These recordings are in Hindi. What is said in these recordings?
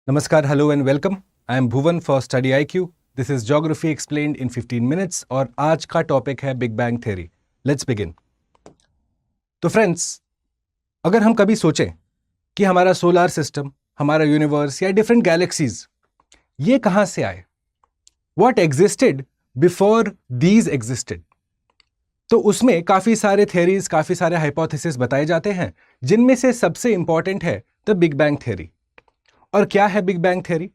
Namaskar, hello and welcome. I am Bhuvan for Study IQ. This is Geography explained in 15 minutes और आज का टॉपिक है big bang theory. Let's begin. तो फ्रेंड्स, अगर हम कभी सोचें कि हमारा सोलर सिस्टम, हमारा यूनिवर्स या डिफरेंट गैलेक्सीज ये कहाँ से आए, What existed before these existed, तो उसमें काफ़ी सारे थ्योरीज, काफ़ी सारे हाइपोथेसिस बताए जाते हैं, जिनमें से सबसे इंपॉर्टेंट है द बिग बैंग थ्योरी. और क्या है बिग बैंग थ्योरी?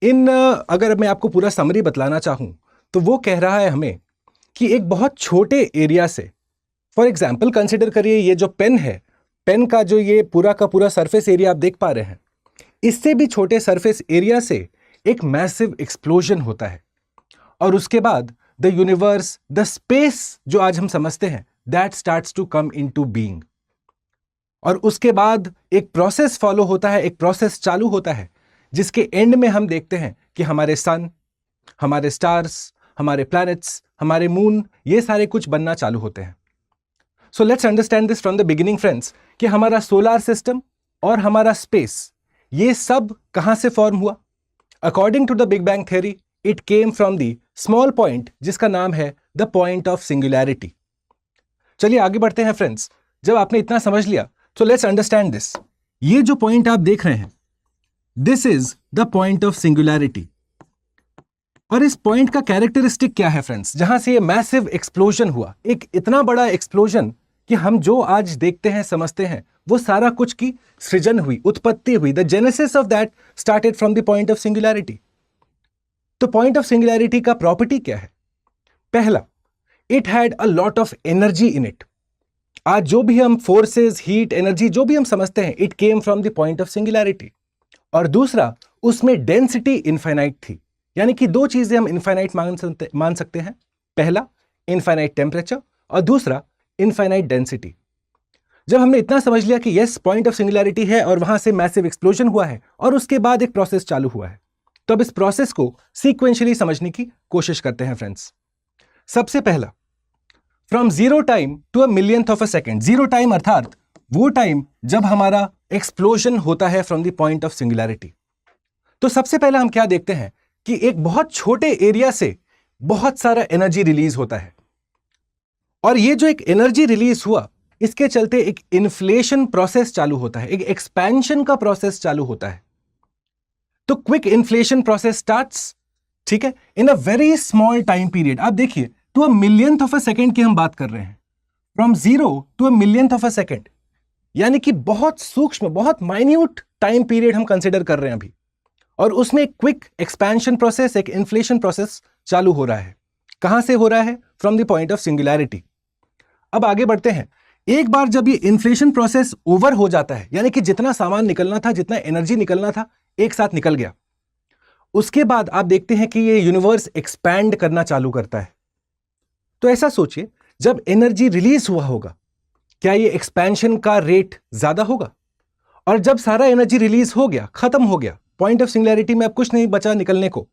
अगर मैं आपको पूरा समरी बतलाना चाहूं तो वो कह रहा है हमें कि एक बहुत छोटे एरिया से, फॉर एग्जाम्पल कंसिडर करिए ये जो पेन है, पेन का जो ये पूरा का पूरा सरफेस एरिया आप देख पा रहे हैं, इससे भी छोटे सरफेस एरिया से एक मैसिव एक्सप्लोजन होता है और उसके बाद द यूनिवर्स, द स्पेस जो आज हम समझते हैं, that starts to come into being. और उसके बाद एक प्रोसेस फॉलो होता है, एक प्रोसेस चालू होता है, जिसके एंड में हम देखते हैं कि हमारे सन, हमारे स्टार्स, हमारे प्लैनेट्स, हमारे मून, ये सारे कुछ बनना चालू होते हैं. So let's understand this from the beginning friends, कि हमारा सोलर सिस्टम और हमारा स्पेस ये सब कहां से फॉर्म हुआ. According to the big bang theory, it came from the small point जिसका नाम है द पॉइंट ऑफ सिंगुलैरिटी. चलिए आगे बढ़ते हैं फ्रेंड्स. जब आपने इतना समझ लिया, so let's understand this. ये जो पॉइंट आप देख रहे हैं, this is the point of singularity. और इस पॉइंट का कैरेक्टरिस्टिक क्या है फ्रेंड्स, जहां से ये मैसिव एक्सप्लोजन हुआ, एक इतना बड़ा एक्सप्लोजन कि हम जो आज देखते हैं, समझते हैं, वो सारा कुछ की सृजन हुई, उत्पत्ति हुई. The genesis of that started from the point of singularity. तो पॉइंट ऑफ सिंगुलैरिटी का प्रॉपर्टी क्या है? पहला, it had a lot of energy in it. आज जो भी हम फोर्सेस, हीट, एनर्जी जो भी हम समझते हैं, it came from the point of singularity. और दूसरा, उसमें डेंसिटी इनफाइनाइट थी. यानी कि दो चीजें हम इनफाइनाइट मान सकते हैं. पहला, इनफाइनाइट टेम्परेचर, और दूसरा, इनफाइनाइट डेंसिटी. जब हमने इतना समझ लिया कि यस, पॉइंट ऑफ सिंगुलैरिटी है और वहां से मैसिव एक्सप्लोजन हुआ है और उसके बाद एक प्रोसेस चालू हुआ है, तो अब इस प्रोसेस को सीक्वेंशियली समझने की कोशिश करते हैं फ्रेंड्स. सबसे पहला, from zero time to a millionth of a second. Zero time अर्थात वो टाइम जब हमारा एक्सप्लोजन होता है from the point of singularity. तो सबसे पहले हम क्या देखते हैं कि एक बहुत छोटे एरिया से बहुत सारा एनर्जी रिलीज होता है. और ये जो एक एनर्जी रिलीज हुआ, इसके चलते एक इन्फ्लेशन प्रोसेस चालू होता है, एक एक्सपेंशन का प्रोसेस चालू होता है. तो क्विक इन्फ्लेशन प्रोसेस स्टार्ट्स, ठीक है, in a very small time period. आप देखिए, to a millionth of a second की हम बात कर रहे हैं. From zero to a millionth of a second, यानी कि बहुत सूक्ष्म, बहुत माइन्यूट टाइम पीरियड हम कंसिडर कर रहे हैं अभी. और उसमें एक क्विक एक्सपेंशन प्रोसेस, एक इन्फ्लेशन प्रोसेस चालू हो रहा है. कहां से हो रहा है? From the point of singularity. अब आगे बढ़ते हैं. एक बार जब ये इन्फ्लेशन प्रोसेस ओवर हो जाता है, यानी कि जितना सामान निकलना था, जितना एनर्जी निकलना था, एक साथ निकल गया, उसके बाद आप देखते हैं कि ये यूनिवर्स एक्सपैंड करना चालू करता है. तो ऐसा सोचिए, जब एनर्जी रिलीज हुआ होगा, क्या ये एक्सपेंशन का रेट ज्यादा होगा? और जब सारा एनर्जी रिलीज हो गया, खत्म हो गया, पॉइंट ऑफ सिंगुलैरिटी में अब कुछ नहीं बचा निकलने को,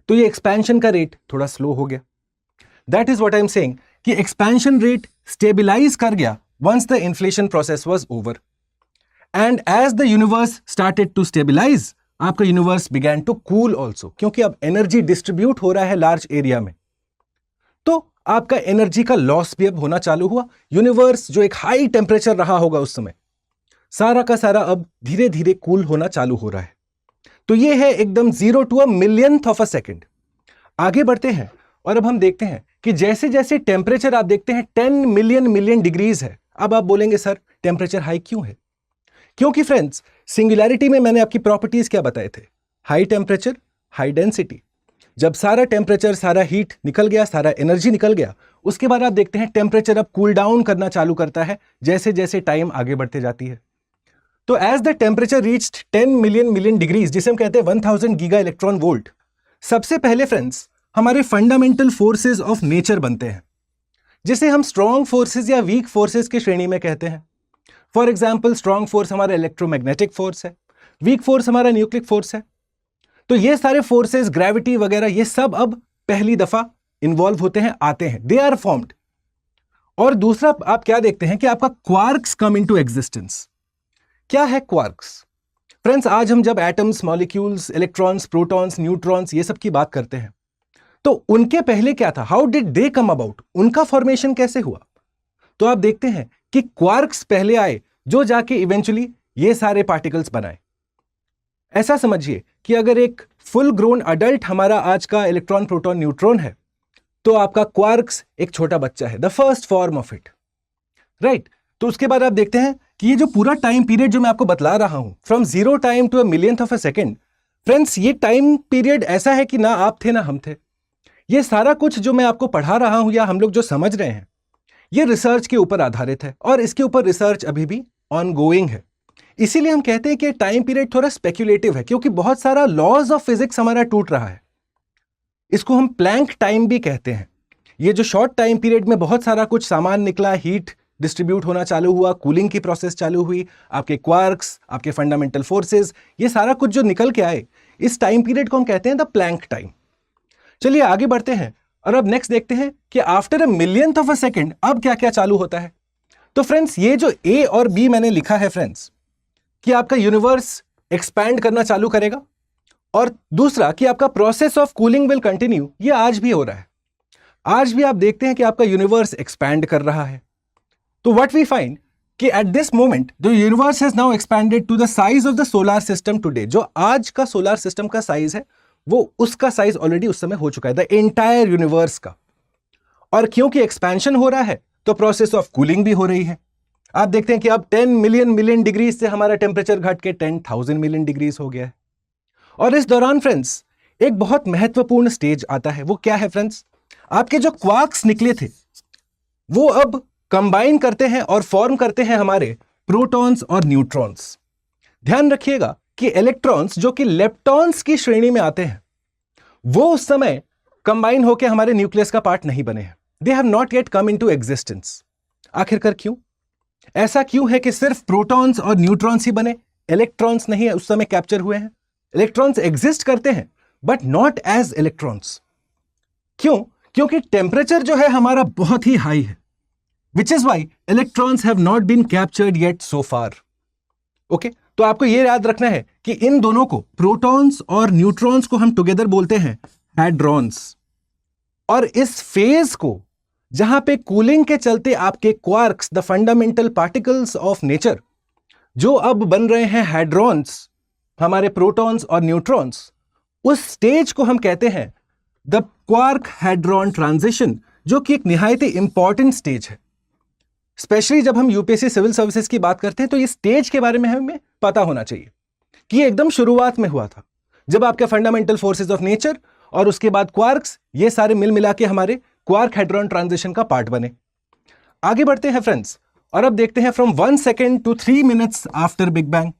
तो ये एक्सपेंशन का रेट थोड़ा स्लो हो गया. That is what I am saying कि एक्सपेंशन रेट स्टेबलाइज कर गया once the inflation process was over. And as the universe started to stabilize, आपका universe began to cool also, क्योंकि अब एनर्जी डिस्ट्रीब्यूट हो रहा है लार्ज एरिया में. तो आपका एनर्जी का लॉस भी अब होना चालू हुआ. यूनिवर्स जो एक हाई टेम्परेचर रहा होगा उस समय, सारा का सारा अब धीरे धीरे कूल होना चालू हो रहा है. तो ये है एकदम zero to a millionth of a second. आगे बढ़ते हैं और अब हम देखते हैं कि जैसे जैसे टेम्परेचर आप देखते हैं 10 मिलियन डिग्रीज है. अब आप बोलेंगे सर टेम्परेचर हाई क्यों है? क्योंकि फ्रेंड्स, सिंगुलैरिटी में मैंने आपकी प्रॉपर्टीज क्या बताए थे? High temperature, high density. जब सारा टेम्परेचर, सारा हीट निकल गया, सारा एनर्जी निकल गया, उसके बाद आप देखते हैं टेम्परेचर अब कूल डाउन करना चालू करता है जैसे जैसे टाइम आगे बढ़ते जाती है. तो as the temperature reached 10 million degrees, जिसे हम कहते हैं 1000 गीगा इलेक्ट्रॉन वोल्ट, सबसे पहले फ्रेंड्स हमारे फंडामेंटल फोर्सेज ऑफ नेचर बनते हैं, जिसे हम स्ट्रॉन्ग फोर्सेज या वीक फोर्सेज की श्रेणी में कहते हैं. फॉर एग्जाम्पल, स्ट्रॉन्ग फोर्स हमारा इलेक्ट्रोमैग्नेटिक फोर्स है, वीक फोर्स हमारा न्यूक्लिक फोर्स है. तो ये सारे फोर्सेस, ग्रेविटी वगैरह, ये सब अब पहली दफा इन्वॉल्व होते हैं, आते हैं, दे आर फॉर्म्ड. और दूसरा आप क्या देखते हैं कि आपका क्वार्क्स कम इनटू एग्जिस्टेंस. क्या है क्वार्क्स? फ्रेंड्स, आज हम जब atoms, molecules, electrons, protons, neutrons ये सब की बात करते हैं, तो उनके पहले क्या था? How did they come about? उनका फॉर्मेशन कैसे हुआ? तो आप देखते हैं कि क्वार्क्स पहले आए, जो जाके इवेंचुअली ये सारे पार्टिकल्स बनाए। ऐसा समझिए कि अगर एक फुल ग्रोन अडल्ट हमारा आज का इलेक्ट्रॉन, प्रोटॉन, न्यूट्रॉन है, तो आपका क्वार्क्स एक छोटा बच्चा है, the first form of it, right? तो उसके बाद आप देखते हैं कि ये जो पूरा टाइम पीरियड जो मैं आपको बतला रहा हूं, from 0 time to a millionth of a second, friends, ये टाइम पीरियड ऐसा है कि ना आप थे ना हम थे। ये सारा कुछ जो मैं आपको पढ़ा रहा हूं या हम लोग जो समझ रहे हैं, ये रिसर्च के ऊपर आधारित है और इसके ऊपर रिसर्च अभी भी ऑनगोइंग है। इसीलिए हम कहते हैं कि टाइम पीरियड थोड़ा स्पेक्युलेटिव है, क्योंकि बहुत सारा लॉज ऑफ फिजिक्स हमारा टूट रहा है। इसको हम प्लैंक टाइम भी कहते हैं। ये जो शॉर्ट टाइम पीरियड में बहुत सारा कुछ सामान निकला, हीट डिस्ट्रीब्यूट होना चालू हुआ, कूलिंग की प्रोसेस चालू हुई, आपके क्वार्क्स, आपके फंडामेंटल फोर्सेस, ये सारा कुछ जो निकल के आए, इस टाइम पीरियड को हम कहते हैं द प्लैंक टाइम। चलिए आगे बढ़ते हैं और अब नेक्स्ट देखते हैं कि after a millionth of a second अब क्या क्या चालू होता है। तो फ्रेंड्स, ये जो ए और बी मैंने लिखा है फ्रेंड्स, कि आपका यूनिवर्स एक्सपैंड करना चालू करेगा, और दूसरा कि आपका process of cooling will continue, ये आज भी हो रहा है। आज भी आप देखते हैं कि आपका यूनिवर्स एक्सपैंड कर रहा है। तो व्हाट वी फाइंड कि at this moment the universe has now expanded to the size of the solar system today. जो आज का सोलर सिस्टम का साइज है, वो उसका साइज ऑलरेडी उस समय हो चुका है, द एंटायर यूनिवर्स का। और क्योंकि एक्सपेंशन हो रहा है, तो प्रोसेस ऑफ कूलिंग भी हो रही है। आप देखते हैं कि अब 10 मिलियन डिग्रीज से हमारा टेम्परेचर घट के 10,000 मिलियन डिग्रीज हो गया है। और इस दौरान फ्रेंड्स, एक बहुत महत्वपूर्ण स्टेज आता है। वो क्या है फ्रेंड्स? आपके जो क्वार्क्स निकले थे, वो अब कंबाइन करते हैं और फॉर्म करते हैं हमारे प्रोटॉन्स और न्यूट्रॉन्स। ध्यान रखिएगा कि इलेक्ट्रॉन्स जो कि लेप्टॉन्स की श्रेणी में आते हैं, वो उस समय कंबाइन होकर हमारे न्यूक्लियस का पार्ट नहीं बने हैं। They have not yet come into existence. आखिरकार क्यों? ऐसा क्यों है कि सिर्फ प्रोटॉन्स और न्यूट्रॉन्स ही बने, इलेक्ट्रॉन्स नहीं उस समय कैप्चर हुए हैं? इलेक्ट्रॉन्स एग्जिस्ट करते हैं बट नॉट एज इलेक्ट्रॉन्स। क्यों? क्योंकि टेम्परेचर जो है हमारा बहुत ही हाई है, which is why electrons have not been captured yet so far. Okay, तो आपको यह याद रखना है कि इन दोनों को, प्रोटॉन्स और न्यूट्रॉन्स को, हम टुगेदर बोलते हैं हैड्रॉन्स। और इस फेज को, जहां पे कूलिंग के चलते आपके quarks, the fundamental particles of nature, जो अब बन रहे हैं हैड्रॉन्स, हमारे प्रोटॉन्स और न्यूट्रॉन्स, उस स्टेज को हम कहते हैं द क्वार्क हैड्रॉन ट्रांजिशन, जो कि एक निहायत इंपॉर्टेंट स्टेज है। स्पेशली जब हम यूपीएससी सिविल सर्विसेज की बात करते हैं, तो इस स्टेज के बारे में हमें पता होना चाहिए कि ये एकदम शुरुआत में हुआ था, जब आपके फंडामेंटल फोर्सेज ऑफ नेचर और उसके बाद क्वार्क्स, ये सारे मिल मिला के हमारे क्वार्क हैड्रॉन ट्रांजिशन का पार्ट बने। आगे बढ़ते हैं फ्रेंड्स, और अब देखते हैं from 1 second to 3 minutes after big bang.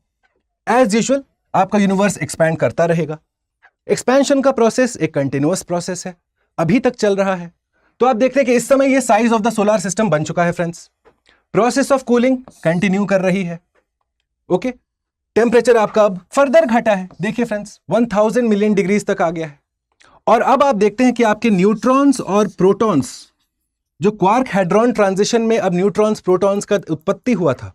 As usual आपका यूनिवर्स एक्सपैंड करता रहेगा। एक्सपेंशन का प्रोसेस एक कंटिन्यूअस प्रोसेस है, अभी तक चल रहा है। तो आप देखते हैं कि इस समय ये size of the solar system बन चुका है friends. Process of cooling continue कर रही है। ओके, टेम्परेचर आपका अब फर्दर घटा है। देखिए फ्रेंड्स, 1000 मिलियन डिग्रीज तक आ गया है। और अब आप देखते हैं कि आपके न्यूट्रॉन्स और प्रोटॉन्स, जो क्वार्क हैड्रॉन ट्रांजिशन में अब न्यूट्रॉन्स प्रोटॉन्स का उत्पत्ति हुआ था,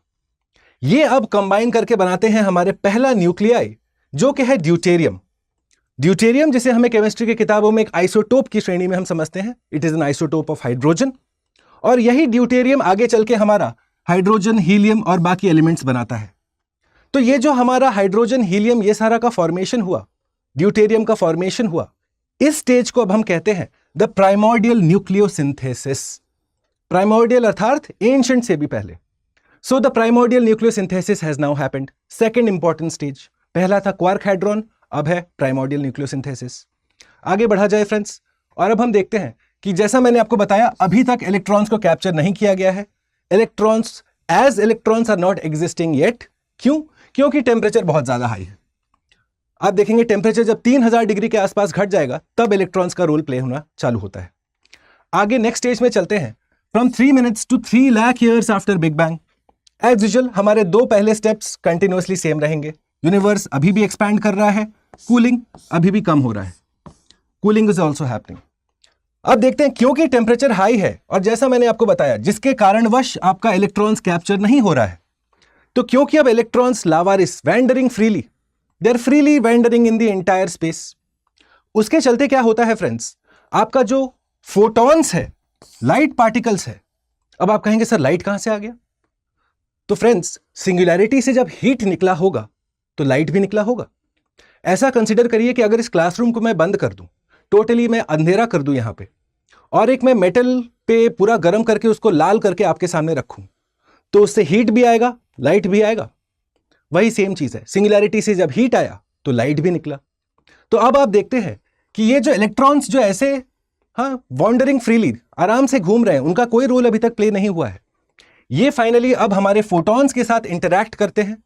ये अब कंबाइन करके बनाते हैं हमारे पहला न्यूक्लियाई, जो कि है ड्यूटेरियम। ड्यूटेरियम, जिसे हमें केमिस्ट्री की किताबों में एक आइसोटोप की श्रेणी में हम समझते हैं, it is an isotope of hydrogen. और यही ड्यूटेरियम आगे चल के हमारा हाइड्रोजन, हीलियम और बाकी एलिमेंट्स बनाता है। तो ये जो हमारा हाइड्रोजन, हीलियम, ये सारा का फॉर्मेशन हुआ, ड्यूटेरियम का फॉर्मेशन हुआ, इस स्टेज को अब हम कहते हैं द प्राइमोर्डियल न्यूक्लियोसिंथेसिस। प्राइमोर्डियल अर्थात एंशिएंट से भी पहले। So the primordial nucleosynthesis has now happened. Second important stage, पहला था क्वार्क हैड्रॉन, अब है प्राइमोर्डियल न्यूक्लियोसिंथेसिस। आगे बढ़ा जाए फ्रेंड्स, और अब हम देखते हैं कि जैसा मैंने आपको बताया, अभी तक इलेक्ट्रॉन्स को कैप्चर नहीं किया गया है। Electrons as electrons are not existing yet. क्यों? क्योंकि टेम्परेचर बहुत ज्यादा हाई है। आप देखेंगे टेम्परेचर जब 3000 डिग्री के आसपास घट जाएगा, तब इलेक्ट्रॉन्स का रोल प्ले होना चालू होता है। आगे नेक्स्ट स्टेज में चलते हैं, from 3 minutes to 3 lakh years after big bang. As usual हमारे दो पहले स्टेप्स कंटिन्यूअसली सेम रहेंगे। यूनिवर्स अभी भी एक्सपैंड कर रहा है, कूलिंग अभी भी कम हो रहा है, कूलिंग इज ऑल्सो हैपनिंग। अब देखते हैं, क्योंकि टेम्परेचर हाई है और जैसा मैंने आपको बताया, जिसके कारणवश आपका इलेक्ट्रॉन्स कैप्चर नहीं हो रहा है, तो क्योंकि अब इलेक्ट्रॉन्स लावारिस, wandering freely, they are freely wandering in the entire space. उसके चलते क्या होता है फ्रेंड्स, आपका जो फोटॉन्स है, लाइट पार्टिकल्स है। अब आप कहेंगे सर लाइट कहां से आ गया? तो फ्रेंड्स, सिंगुलैरिटी से जब हीट निकला होगा तो लाइट भी निकला होगा। ऐसा कंसिडर करिए कि अगर इस क्लासरूम को मैं बंद कर दूं, टोटली मैं अंधेरा कर दूं यहां पे, और एक मैं मेटल पे पूरा गर्म करके उसको लाल करके आपके सामने रखूं, तो उससे हीट भी आएगा, लाइट भी आएगा। वही सेम चीज है, सिंगुलैरिटी से जब हीट आया तो लाइट भी निकला। तो अब आप देखते हैं कि ये जो इलेक्ट्रॉन्स जो ऐसे वॉन्डरिंग फ्रीली आराम से घूम रहे हैं, उनका कोई रोल अभी तक प्ले नहीं हुआ है। ये फाइनली अब हमारे फोटॉन्स के साथ इंटरैक्ट करते हैं,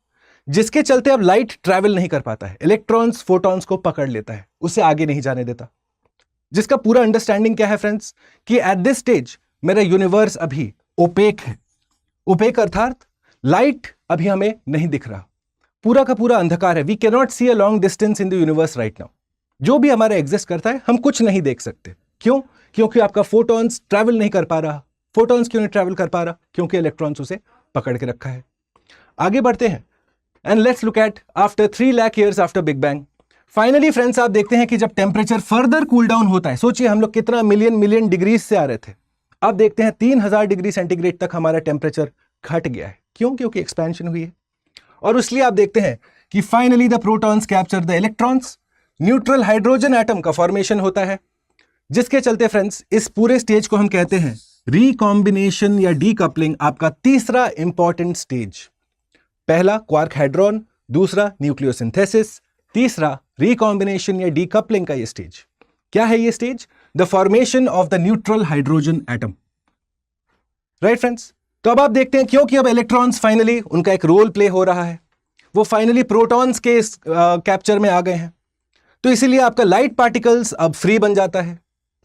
जिसके चलते अब लाइट ट्रैवल नहीं कर पाता है। इलेक्ट्रॉन्स फोटॉन्स को पकड़ लेता है, उसे आगे नहीं जाने देता। जिसका पूरा अंडरस्टैंडिंग क्या है फ्रेंड्स, कि एट दिस स्टेज मेरा यूनिवर्स अभी ओपेक है। ओपेक अर्थात लाइट अभी हमें नहीं दिख रहा, पूरा का पूरा अंधकार है। We can not see a long distance in the universe right now. जो भी हमारा एग्जिस्ट करता है हम कुछ नहीं देख सकते। क्यों? क्योंकि आपका फोटॉन्स ट्रैवल नहीं कर पा रहा। फोटॉन्स क्यों नहीं ट्रैवल कर पा रहा? क्योंकि इलेक्ट्रॉन्स उसे पकड़ के रखा है। आगे बढ़ते हैं and let's look at after 3 lakh years after big bang. Finally friends, आप देखते हैं कि जब टेम्परेचर फर्दर कूल डाउन होता है, सोचिए हम लोग कितना मिलियन डिग्रीज से आ रहे थे, अब देखते हैं 3000 डिग्री सेंटीग्रेड तक हमारा टेम्परेचर घट गया है। क्यों? क्योंकि एक्सपेंशन हुई है। और इसलिए आप देखते हैं कि finally the protons capture the electrons, neutral hydrogen atom का फॉर्मेशन होता है, जिसके चलते फ्रेंड्स इस पूरे स्टेज को हम कहते हैं रिकॉम्बिनेशन या डीकपलिंग, आपका तीसरा इंपॉर्टेंट स्टेज। पहला क्वार्क हाइड्रॉन, दूसरा न्यूक्लियोसिंथेसिस, तीसरा रिकॉम्बिनेशन या डीकपलिंग का ये स्टेज। क्या है ये stage? The formation of the neutral hydrogen atom. Right friends, तो अब आप देखते हैं क्योंकि अब इलेक्ट्रॉन्स फाइनली उनका एक रोल प्ले हो रहा है, वो फाइनली प्रोटॉन्स के कैप्चर में आ गए हैं, तो इसीलिए आपका लाइट पार्टिकल्स अब फ्री बन जाता है।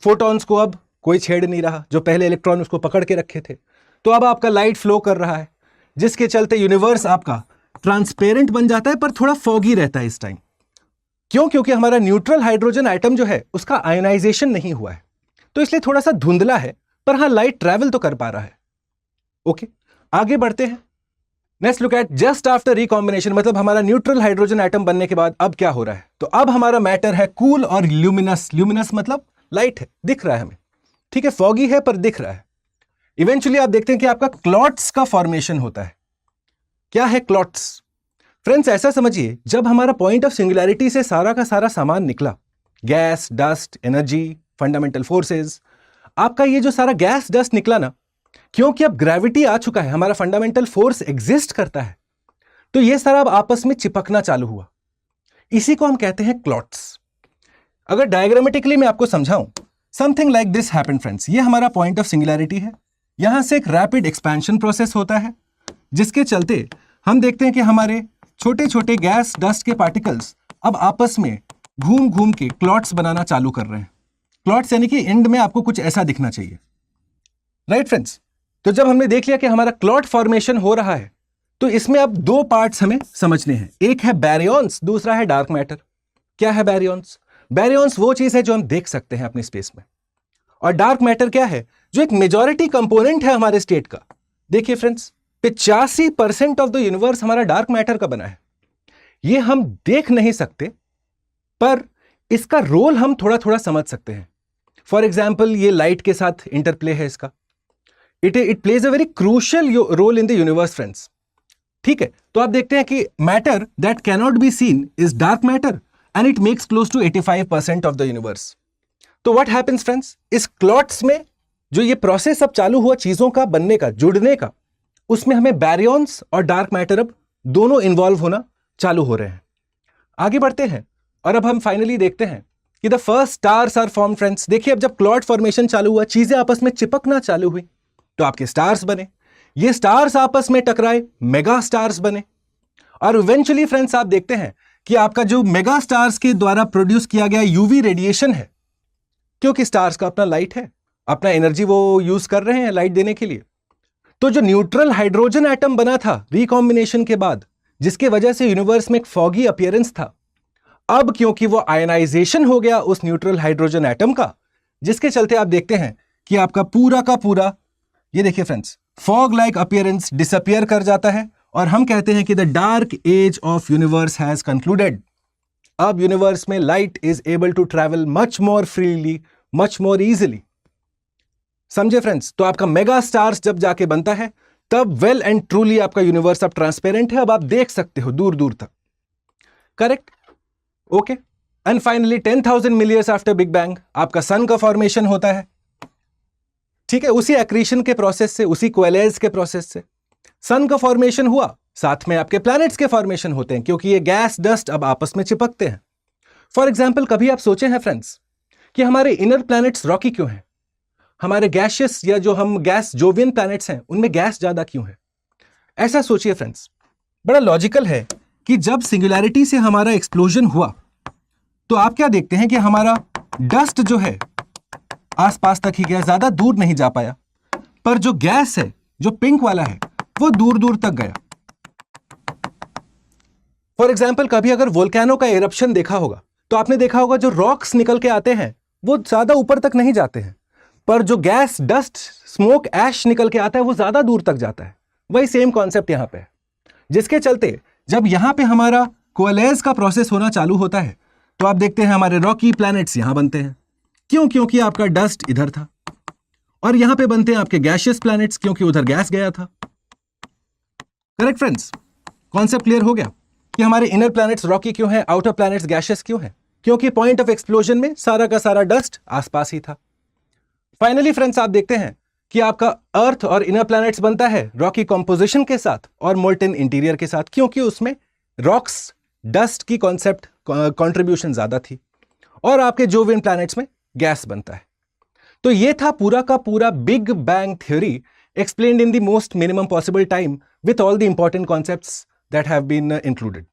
फोटॉन्स को अब कोई छेड़ नहीं रहा, जो पहले इलेक्ट्रॉन उसको पकड़ के रखे थे। तो अब आपका लाइट फ्लो कर रहा है, जिसके चलते यूनिवर्स आपका ट्रांसपेरेंट बन जाता है, पर थोड़ा फॉगी रहता है इस टाइम। क्यों? क्योंकि हमारा न्यूट्रल हाइड्रोजन एटम जो है उसका आयोनाइजेशन नहीं हुआ है, तो इसलिए थोड़ा सा धुंधला है, पर हाँ लाइट ट्रैवल तो कर पा रहा है। ओके, आगे बढ़ते हैं। Next look at just after recombination, मतलब हमारा न्यूट्रल हाइड्रोजन एटम बनने के बाद अब क्या हो रहा है? तो अब हमारा मैटर है कूल और ल्यूमिनस। ल्यूमिनस मतलब लाइट है, दिख रहा है हमें, ठीक है, फॉगी है पर दिख रहा है। इवेंचुअली आप देखते हैं कि आपका क्लॉट्स का फॉर्मेशन होता है। क्या है क्लॉट्स? फ्रेंड्स ऐसा समझिए, जब हमारा पॉइंट ऑफ सिंगुलैरिटी से सारा का सारा सामान निकला, gas, dust, energy, fundamental forces, आपका ये जो सारा गैस डस्ट निकला ना, क्योंकि अब ग्रेविटी आ चुका है, हमारा फंडामेंटल फोर्स एग्जिस्ट करता है, तो ये सारा अब आपस में चिपकना चालू हुआ। इसी को हम कहते हैं क्लॉट्स। अगर डायग्रामेटिकली मैं आपको समझाऊं, something like this happened friends. ये हमारा पॉइंट ऑफ सिंगुलैरिटी है, यहां से एक रैपिड एक्सपेंशन प्रोसेस होता है, जिसके चलते हम देखते हैं कि हमारे छोटे छोटे गैस डस्ट के पार्टिकल्स अब आपस में घूम घूम के क्लॉट्स बनाना चालू कर रहे हैं। क्लॉट्स यानी कि एंड में आपको कुछ ऐसा दिखना चाहिए। राइट फ्रेंड्स, तो जब हमने देख लिया कि हमारा क्लॉट फॉर्मेशन हो रहा है, तो इसमें अब 2 पार्ट्स हमें समझने हैं। एक है बैरियॉन्स, दूसरा है डार्क मैटर। क्या है बैरियॉन्स? बैरियॉन्स वो चीज है जो हम देख सकते हैं अपने स्पेस में, और डार्क मैटर क्या है? जो एक मेजॉरिटी कंपोनेंट है हमारे स्टेट का। देखिए फ्रेंड्स, 85% ऑफ द यूनिवर्स हमारा डार्क मैटर का बना है। ये हम देख नहीं सकते, पर इसका रोल हम थोड़ा थोड़ा समझ सकते हैं। फॉर एग्जाम्पल, ये लाइट के साथ इंटरप्ले है इसका। It plays a very crucial role in the universe friends. ठीक है, तो आप देखते हैं कि matter that cannot be seen is dark matter and it makes close to 85% of the universe. तो व्हाट हैपेंस फ्रेंड्स, इस क्लॉट्स में जो ये प्रोसेस अब चालू हुआ चीजों का बनने का, जुड़ने का, उसमें हमें बैरियॉन्स और डार्क मैटर अब दोनों इन्वॉल्व होना चालू हो रहे हैं। आगे बढ़ते हैं और अब हम फाइनली देखते हैं कि the first stars are form friends. देखिए, अब जब क्लॉट फॉर्मेशन चालू हुआ, चीजें आपस में चिपकना चालू हुई, तो आपके स्टार्स बने। ये स्टार्स आपस में टकराए, मेगा स्टार्स बने, और इवेंचुअली फ्रेंड्स आप देखते हैं कि आपका जो मेगा स्टार्स के द्वारा प्रोड्यूस किया गया यूवी रेडिएशन है, क्योंकि स्टार्स का अपना लाइट है, अपना एनर्जी वो यूज कर रहे हैं लाइट देने के लिए। तो जो न्यूट्रल हाइड्रोजन एटम बना था रिकॉम्बिनेशन के बाद, जिसके वजह से यूनिवर्स में एक फॉगी अपीयरेंस था, अब क्योंकि वो आयनाइजेशन हो गया उस न्यूट्रल हाइड्रोजन एटम का, जिसके चलते आप देखते हैं कि आपका पूरा का पूरा, ये देखिए friends, fog like appearance disappear कर जाता है, और हम कहते हैं कि the dark age of universe has concluded. अब यूनिवर्स में light is able to travel much more freely, much more easily. समझे फ्रेंड्स? तो आपका मेगा स्टार्स जब जाके बनता है तब वेल एंड ट्रूली आपका यूनिवर्स अब ट्रांसपेरेंट है, अब आप देख सकते हो दूर दूर तक। Correct? Okay. And finally 10,000 million years after big bang आपका सन का फॉर्मेशन होता है। ठीक है, उसी एक्रीशन के प्रोसेस से, उसी कोएलेज के प्रोसेस से सन का फॉर्मेशन हुआ, साथ में आपके प्लैनेट्स के फॉर्मेशन होते हैं, क्योंकि ये गैस डस्ट अब आपस में चिपकते हैं। फॉर एग्जाम्पल, कभी आप सोचे हैं फ्रेंड्स कि हमारे इनर प्लैनेट्स रॉकी क्यों हैं? हमारे गैशियस या जो हम गैस जोवियन प्लैनेट्स हैं उनमें गैस ज्यादा क्यों है? ऐसा सोचिए फ्रेंड्स, बड़ा लॉजिकल है कि जब सिंगुलैरिटी से हमारा एक्सप्लोजन हुआ तो आप क्या देखते हैं कि हमारा डस्ट जो है आसपास तक ही गया, ज्यादा दूर नहीं जा पाया, पर जो गैस है, जो पिंक वाला है, वो दूर दूर तक गया। फॉर एग्जाम्पल, कभी अगर वोल्केनो का एरप्शन देखा होगा तो आपने देखा होगा जो रॉक्स निकल के आते हैं वो ज्यादा ऊपर तक नहीं जाते हैं, पर जो गैस डस्ट स्मोक ऐश निकल के आता है वो ज्यादा दूर तक जाता है। वही सेम कॉन्सेप्ट यहां पे है, जिसके चलते जब यहां पे हमारा कोएलेज का प्रोसेस होना चालू होता है तो आप देखते हैं हमारे रॉकी प्लैनेट्स यहां बनते हैं। क्यों? क्योंकि आपका डस्ट इधर था, और यहां पे बनते हैं आपके गैशियस प्लैनेट्स क्योंकि उधर गैस गया था। Correct friends? कॉन्सेप्ट क्लियर हो गया कि हमारे इनर प्लैनेट्स रॉकी क्यों हैं, आउटर प्लैनेट्स गैशियस क्यों हैं? क्योंकि पॉइंट ऑफ एक्सप्लोजन में सारा का सारा डस्ट आसपास ही था। फाइनली फ्रेंड्स, आप देखते हैं कि आपका अर्थ और इनर प्लैनेट्स बनता है रॉकी कॉम्पोजिशन के साथ और मोल्टेन इंटीरियर के साथ, क्योंकि उसमें रॉक्स डस्ट की कॉन्सेप्ट कंट्रीब्यूशन ज्यादा थी, और आपके जोवियन प्लैनेट्स में गैस बनता है। तो ये था पूरा का पूरा big bang theory explained in the most minimum possible time with all the important concepts that have been included.